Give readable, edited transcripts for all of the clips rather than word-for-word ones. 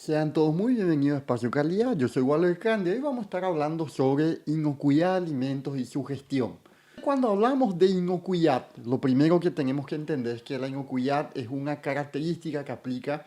Sean todos muy bienvenidos a Espacio Calidad. Yo soy Walter Candy y hoy vamos a estar hablando sobre inocuidad de alimentos y su gestión. Cuando hablamos de inocuidad, lo primero que tenemos que entender es que la inocuidad es una característica que aplica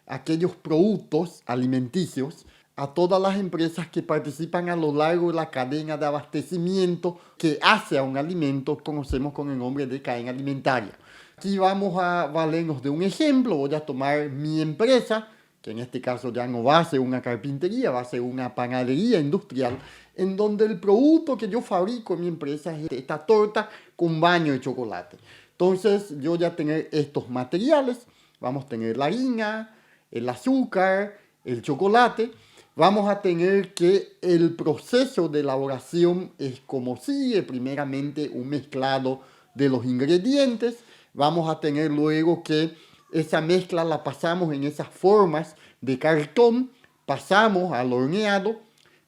a aquellos productos alimenticios a todas las empresas que participan a lo largo de la cadena de abastecimiento que hace a un alimento, conocemos con el nombre de cadena alimentaria. Aquí vamos a valernos de un ejemplo. Voy a tomar mi empresa, que en este caso ya no va a ser una carpintería, va a ser una panadería industrial, en donde el producto que yo fabrico en mi empresa es esta torta con baño de chocolate. Entonces yo ya tener estos materiales, vamos a tener la harina, el azúcar, el chocolate. Vamos a tener que el proceso de elaboración es como sigue. Primeramente un mezclado de los ingredientes. Vamos a tener luego que esa mezcla la pasamos en esas formas de cartón, pasamos al horneado,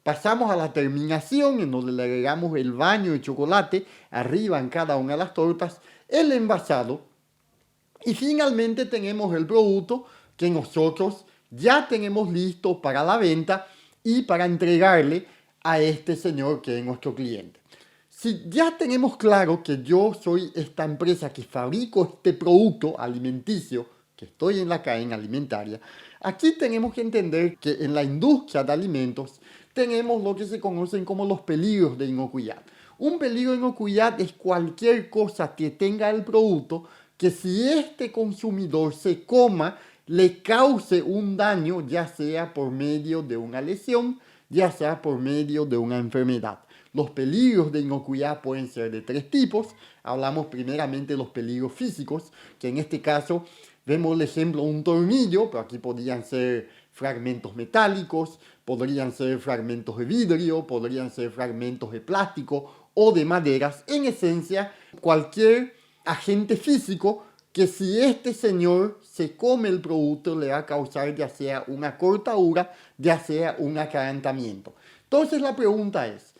pasamos a la terminación en donde le agregamos el baño de chocolate arriba en cada una de las tortas, el envasado y finalmente tenemos el producto que nosotros ya tenemos listo para la venta y para entregarle a este señor que es nuestro cliente. Si ya tenemos claro que yo soy esta empresa que fabrico este producto alimenticio, que estoy en la cadena alimentaria, aquí tenemos que entender que en la industria de alimentos tenemos lo que se conocen como los peligros de inocuidad. Un peligro de inocuidad es cualquier cosa que tenga el producto que si este consumidor se coma, le cause un daño, ya sea por medio de una lesión, ya sea por medio de una enfermedad. Los peligros de inocuidad pueden ser de tres tipos. Hablamos primeramente de los peligros físicos, que en este caso vemos el ejemplo de un tornillo, pero aquí podrían ser fragmentos metálicos, podrían ser fragmentos de vidrio, podrían ser fragmentos de plástico o de maderas. En esencia, cualquier agente físico que si este señor se come el producto le va a causar ya sea una cortadura, ya sea un acarantamiento. Entonces la pregunta es,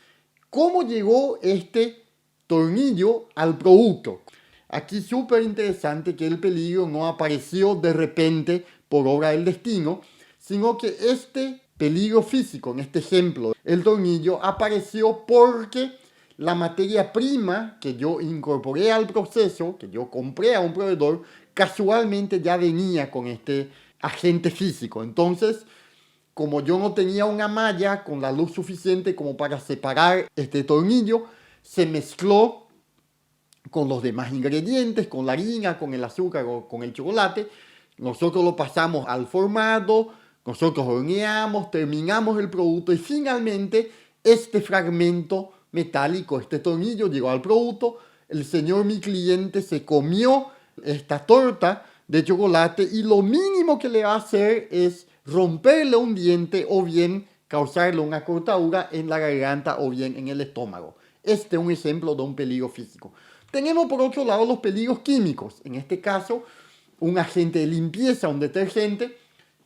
¿cómo llegó este tornillo al producto? Aquí súper interesante que el peligro no apareció de repente por obra del destino, sino que este peligro físico, en este ejemplo, el tornillo, apareció porque la materia prima que yo incorporé al proceso, que yo compré a un proveedor, casualmente ya venía con este agente físico. Entonces, como yo no tenía una malla con la luz suficiente como para separar este tornillo, se mezcló con los demás ingredientes, con la harina, con el azúcar o con el chocolate. Nosotros lo pasamos al formado, nosotros horneamos, terminamos el producto y finalmente este fragmento metálico, este tornillo llegó al producto. El señor, mi cliente, se comió esta torta de chocolate y lo mínimo que le va a hacer es romperle un diente o bien causarle una cortadura en la garganta o bien en el estómago. Este es un ejemplo de un peligro físico. Tenemos por otro lado los peligros químicos. En este caso, un agente de limpieza, un detergente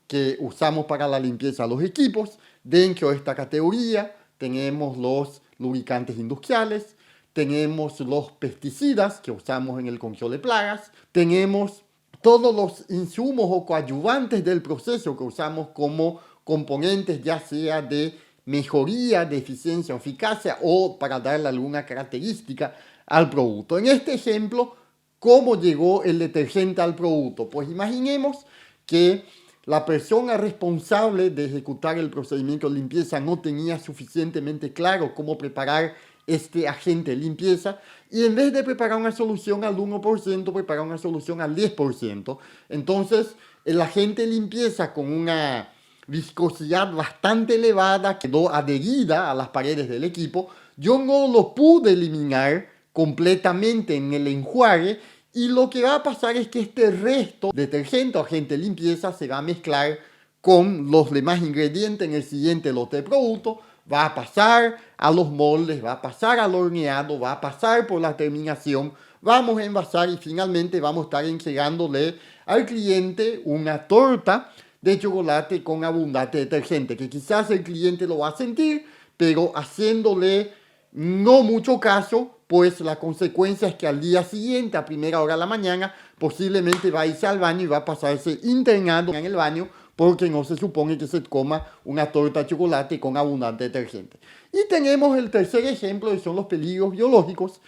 que usamos para la limpieza de los equipos. Dentro de esta categoría tenemos los lubricantes industriales, tenemos los pesticidas que usamos en el control de plagas, tenemos todos los insumos o coadyuvantes del proceso que usamos como componentes ya sea de mejoría, de eficiencia o eficacia o para darle alguna característica al producto. En este ejemplo, ¿cómo llegó el detergente al producto? Pues imaginemos que la persona responsable de ejecutar el procedimiento de limpieza no tenía suficientemente claro cómo preparar este agente de limpieza y en vez de preparar una solución al 1%, preparar una solución al 10%. Entonces, el agente de limpieza con una viscosidad bastante elevada quedó adherida a las paredes del equipo. Yo no lo pude eliminar completamente en el enjuague y lo que va a pasar es que este resto de detergente o agente de limpieza se va a mezclar con los demás ingredientes en el siguiente lote de producto, va a pasar a los moldes, va a pasar al horneado, va a pasar por la terminación, vamos a envasar y finalmente vamos a estar entregándole al cliente una torta de chocolate con abundante detergente, que quizás el cliente lo va a sentir, pero haciéndole no mucho caso, pues la consecuencia es que al día siguiente, a primera hora de la mañana, posiblemente va a irse al baño y va a pasarse internado en el baño porque no se supone que se coma una torta de chocolate con abundante detergente. Y tenemos el tercer ejemplo, que son los peligros biológicos,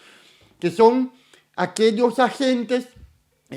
que son aquellos agentes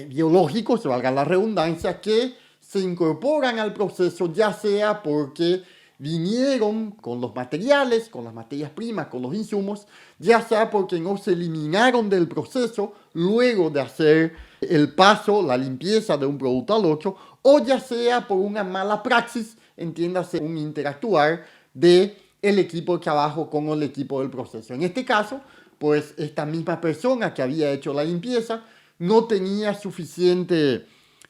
biológicos, valga la redundancia, que se incorporan al proceso, ya sea porque vinieron con los materiales, con las materias primas, con los insumos, ya sea porque no se eliminaron del proceso luego de hacer el paso, la limpieza de un producto al otro, o ya sea por una mala praxis, entiéndase un interactuar de el equipo de trabajo con el equipo del proceso. En este caso, pues esta misma persona que había hecho la limpieza no tenía suficiente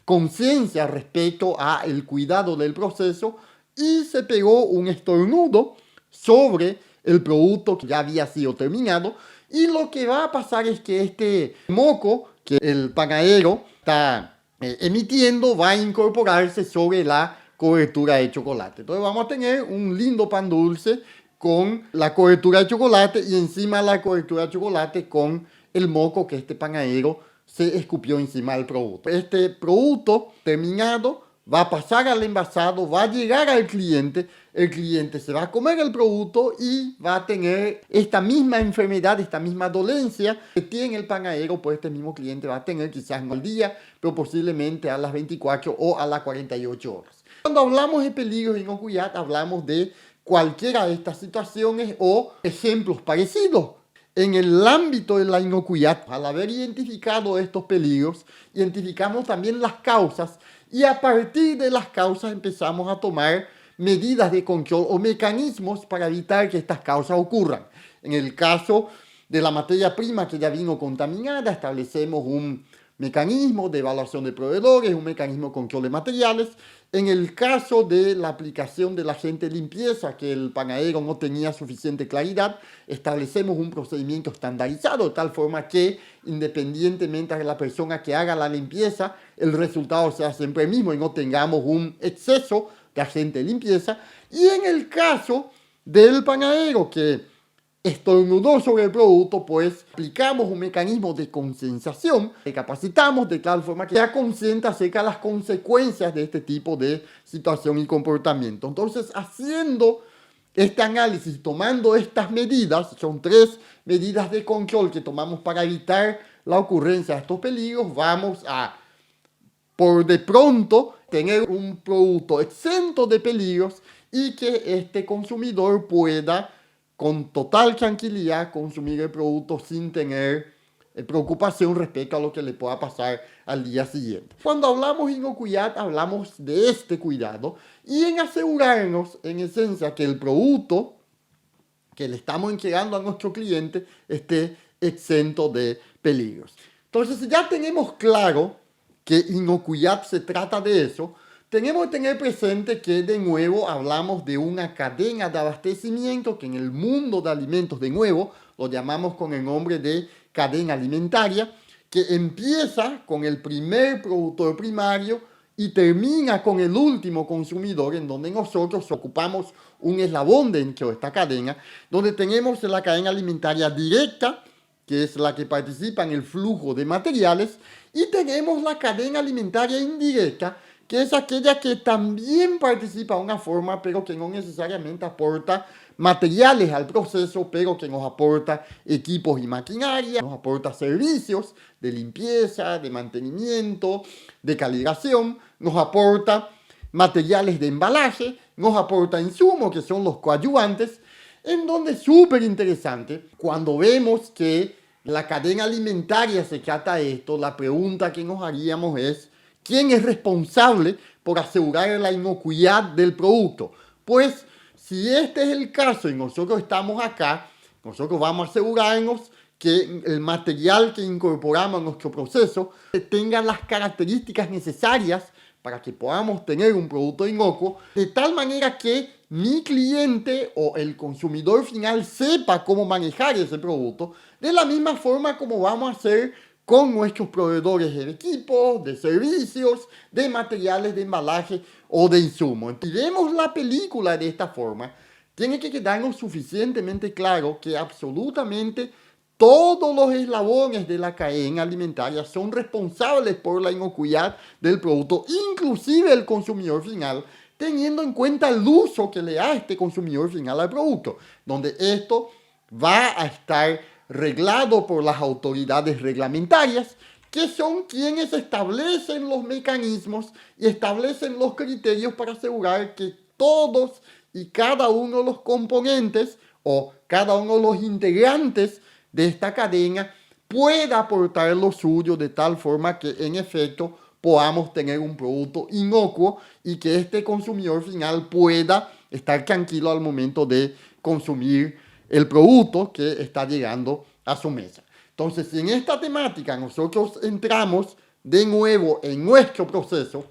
conciencia respecto al cuidado del proceso y se pegó un estornudo sobre el producto que ya había sido terminado, y lo que va a pasar es que este moco que el panadero está emitiendo va a incorporarse sobre la cobertura de chocolate. Entonces vamos a tener un lindo pan dulce con la cobertura de chocolate y encima de la cobertura de chocolate con el moco que este panadero se escupió encima del producto. Este producto terminado va a pasar al envasado, va a llegar al cliente, el cliente se va a comer el producto y va a tener esta misma enfermedad, esta misma dolencia que tiene el panadero, pues este mismo cliente va a tener quizás no al día, pero posiblemente a las 24 o a las 48 horas. Cuando hablamos de peligro de inocuidad, hablamos de cualquiera de estas situaciones o ejemplos parecidos. En el ámbito de la inocuidad, al haber identificado estos peligros, identificamos también las causas y a partir de las causas empezamos a tomar medidas de control o mecanismos para evitar que estas causas ocurran. En el caso de la materia prima que ya vino contaminada, establecemos un mecanismo de evaluación de proveedores, un mecanismo de control de materiales. En el caso de la aplicación del agente de limpieza, que el panadero no tenía suficiente claridad, establecemos un procedimiento estandarizado de tal forma que, independientemente de la persona que haga la limpieza, el resultado sea siempre el mismo y no tengamos un exceso de agente de limpieza. Y en el caso del panadero que estornudó sobre el producto, pues aplicamos un mecanismo de concienciación, le capacitamos de tal forma que sea consciente acerca de las consecuencias de este tipo de situación y comportamiento. Entonces, haciendo este análisis, tomando estas medidas, son 3 medidas de control que tomamos para evitar la ocurrencia de estos peligros, vamos a, por de pronto, tener un producto exento de peligros y que este consumidor pueda con total tranquilidad consumir el producto sin tener preocupación respecto a lo que le pueda pasar al día siguiente. Cuando hablamos de inocuidad, hablamos de este cuidado y en asegurarnos, en esencia, que el producto que le estamos entregando a nuestro cliente esté exento de peligros. Entonces, si ya tenemos claro que inocuidad se trata de eso, tenemos que tener presente que de nuevo hablamos de una cadena de abastecimiento que en el mundo de alimentos de nuevo lo llamamos con el nombre de cadena alimentaria, que empieza con el primer productor primario y termina con el último consumidor, en donde nosotros ocupamos un eslabón dentro de esta cadena, donde tenemos la cadena alimentaria directa, que es la que participa en el flujo de materiales, y tenemos la cadena alimentaria indirecta, que es aquella que también participa de una forma, pero que no necesariamente aporta materiales al proceso, pero que nos aporta equipos y maquinaria, nos aporta servicios de limpieza, de mantenimiento, de calibración, nos aporta materiales de embalaje, nos aporta insumos que son los coadyuvantes, en donde es súper interesante cuando vemos que la cadena alimentaria se trata de esto, la pregunta que nos haríamos es: ¿quién es responsable por asegurar la inocuidad del producto? Pues si este es el caso y nosotros estamos acá, nosotros vamos a asegurarnos que el material que incorporamos a nuestro proceso tenga las características necesarias para que podamos tener un producto inocuo, de tal manera que mi cliente o el consumidor final sepa cómo manejar ese producto, de la misma forma como vamos a hacer con nuestros proveedores de equipos, de servicios, de materiales de embalaje o de insumos. Si vemos la película de esta forma, tiene que quedarnos suficientemente claro que absolutamente todos los eslabones de la cadena alimentaria son responsables por la inocuidad del producto, inclusive el consumidor final, teniendo en cuenta el uso que le da este consumidor final al producto, donde esto va a estar reglado por las autoridades reglamentarias, que son quienes establecen los mecanismos y establecen los criterios para asegurar que todos y cada uno de los componentes o cada uno de los integrantes de esta cadena pueda aportar lo suyo de tal forma que en efecto podamos tener un producto inocuo y que este consumidor final pueda estar tranquilo al momento de consumir el producto que está llegando a su mesa. Entonces, si en esta temática nosotros entramos de nuevo en nuestro proceso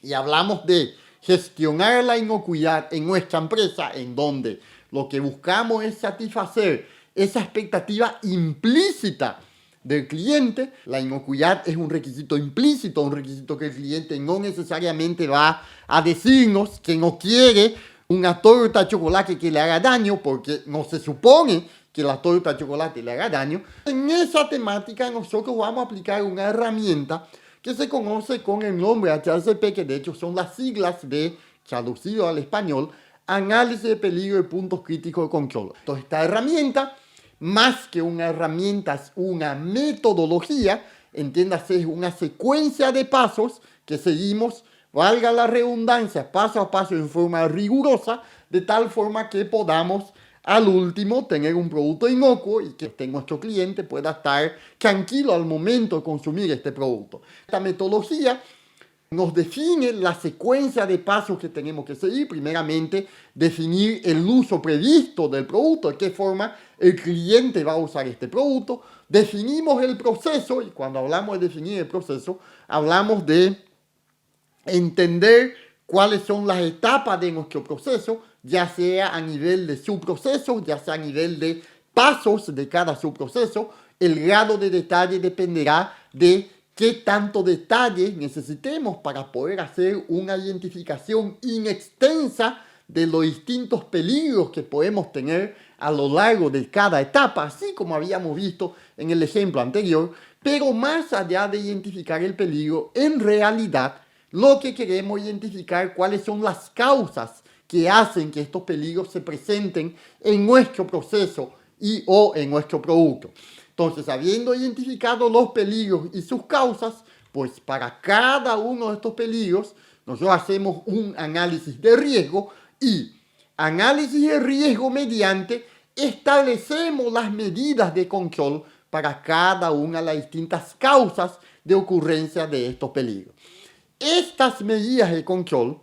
y hablamos de gestionar la inocuidad en nuestra empresa, en donde lo que buscamos es satisfacer esa expectativa implícita del cliente, la inocuidad es un requisito implícito, un requisito que el cliente no necesariamente va a decirnos que no quiere una torta de chocolate que le haga daño, porque no se supone que la torta de chocolate le haga daño. En esa temática nosotros vamos a aplicar una herramienta que se conoce con el nombre HACCP, que de hecho son las siglas de, traducido al español, Análisis de Peligro y Puntos Críticos de Control. Entonces, esta herramienta, más que una herramienta, es una metodología, entiéndase, es una secuencia de pasos que seguimos, valga la redundancia, paso a paso en forma rigurosa, de tal forma que podamos al último tener un producto inocuo y que nuestro cliente pueda estar tranquilo al momento de consumir este producto. Esta metodología nos define la secuencia de pasos que tenemos que seguir. Primeramente, definir el uso previsto del producto, de qué forma el cliente va a usar este producto. Definimos el proceso, y cuando hablamos de definir el proceso, hablamos de entender cuáles son las etapas de nuestro proceso, ya sea a nivel de subproceso, ya sea a nivel de pasos de cada subproceso. El grado de detalle dependerá de qué tanto detalle necesitemos para poder hacer una identificación inextensa de los distintos peligros que podemos tener a lo largo de cada etapa, así como habíamos visto en el ejemplo anterior. Pero más allá de identificar el peligro, en realidad lo que queremos identificar cuáles son las causas que hacen que estos peligros se presenten en nuestro proceso y o en nuestro producto. Entonces, habiendo identificado los peligros y sus causas, pues para cada uno de estos peligros nosotros hacemos un análisis de riesgo y análisis de riesgo mediante establecemos las medidas de control para cada una de las distintas causas de ocurrencia de estos peligros. Estas medidas de control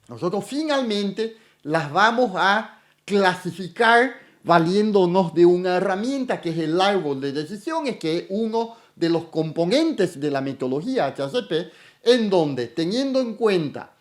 nosotros finalmente las vamos a clasificar valiéndonos de una herramienta que es el árbol de decisiones, que es uno de los componentes de la metodología HACCP, en donde, teniendo en cuenta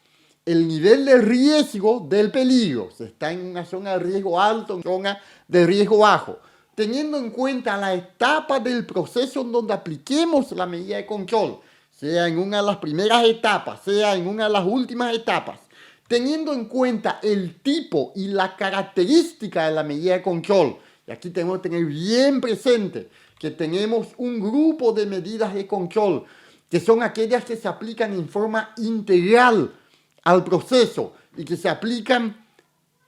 el nivel de riesgo del peligro, se está en una zona de riesgo alto, en zona de riesgo bajo, teniendo en cuenta la etapa del proceso en donde apliquemos la medida de control, sea en una de las primeras etapas, sea en una de las últimas etapas, teniendo en cuenta el tipo y la característica de la medida de control. Y aquí tenemos que tener bien presente que tenemos un grupo de medidas de control que son aquellas que se aplican en forma integral al proceso y que se aplican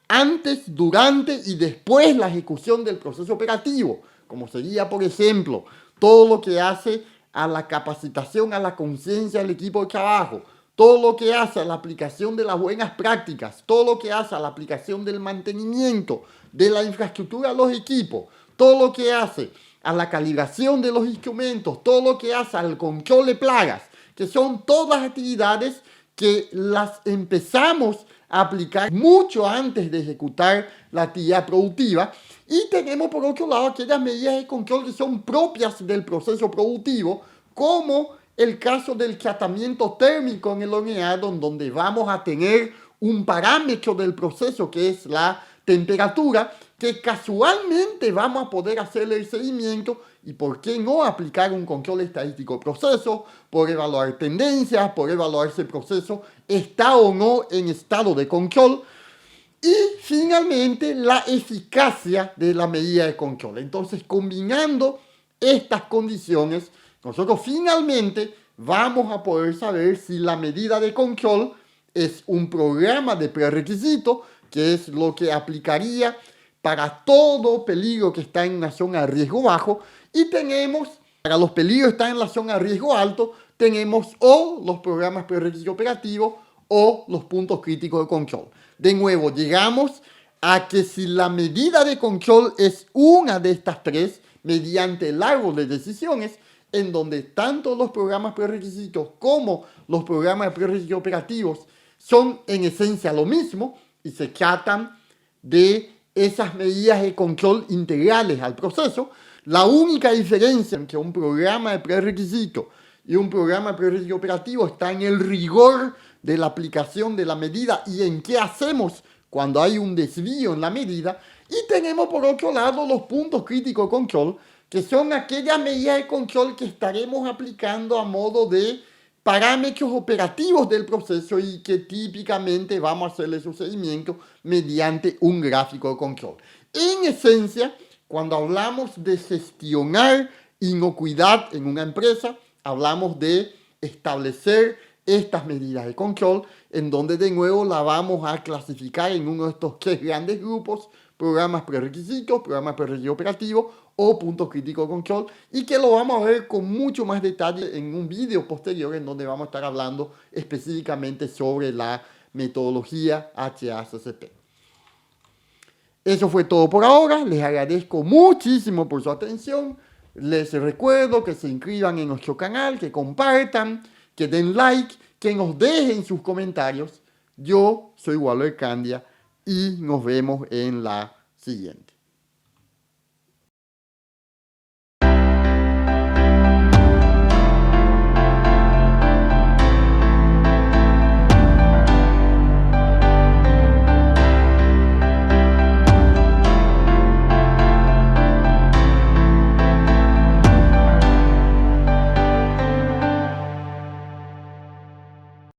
antes, durante y después de la ejecución del proceso operativo, como sería, por ejemplo, todo lo que hace a la capacitación, a la conciencia del equipo de trabajo, todo lo que hace a la aplicación de las buenas prácticas, todo lo que hace a la aplicación del mantenimiento de la infraestructura de los equipos, todo lo que hace a la calibración de los instrumentos, todo lo que hace al control de plagas, que son todas actividades que las empezamos a aplicar mucho antes de ejecutar la actividad productiva. Y tenemos por otro lado aquellas medidas de control que son propias del proceso productivo, como el caso del tratamiento térmico en el horneado, en donde vamos a tener un parámetro del proceso que es la temperatura, que casualmente vamos a poder hacerle el seguimiento y por qué no aplicar un control estadístico de proceso, por evaluar tendencias, por evaluar si el proceso está o no en estado de control. Y finalmente la eficacia de la medida de control. Entonces, combinando estas condiciones, nosotros finalmente vamos a poder saber si la medida de control es un programa de prerequisito, que es lo que aplicaría para todo peligro que está en una zona de riesgo bajo. Y tenemos, para los peligros que están en la zona de riesgo alto, tenemos o los programas prerequisitos operativos o los puntos críticos de control. De nuevo, llegamos a que si la medida de control es una de estas tres, mediante el árbol de decisiones, en donde tanto los programas prerequisitos como los programas prerequisitos operativos son en esencia lo mismo y se tratan de esas medidas de control integrales al proceso. La única diferencia entre un programa de prerequisito y un programa de prerequisito operativo está en el rigor de la aplicación de la medida y en qué hacemos cuando hay un desvío en la medida. Y tenemos por otro lado los puntos críticos de control, que son aquellas medidas de control que estaremos aplicando a modo de parámetros operativos del proceso y que típicamente vamos a hacerle su seguimiento mediante un gráfico de control. En esencia, cuando hablamos de gestionar inocuidad en una empresa, hablamos de establecer estas medidas de control, en donde de nuevo la vamos a clasificar en uno de estos tres grandes grupos: programas prerequisitos, programas prerequisitos operativos o puntos críticos de control, y que lo vamos a ver con mucho más detalle en un video posterior en donde vamos a estar hablando específicamente sobre la metodología HACCP. Eso fue todo por ahora. Les agradezco muchísimo por su atención. Les recuerdo que se inscriban en nuestro canal, que compartan, que den like, que nos dejen sus comentarios. Yo soy Walter Candia y nos vemos en la siguiente.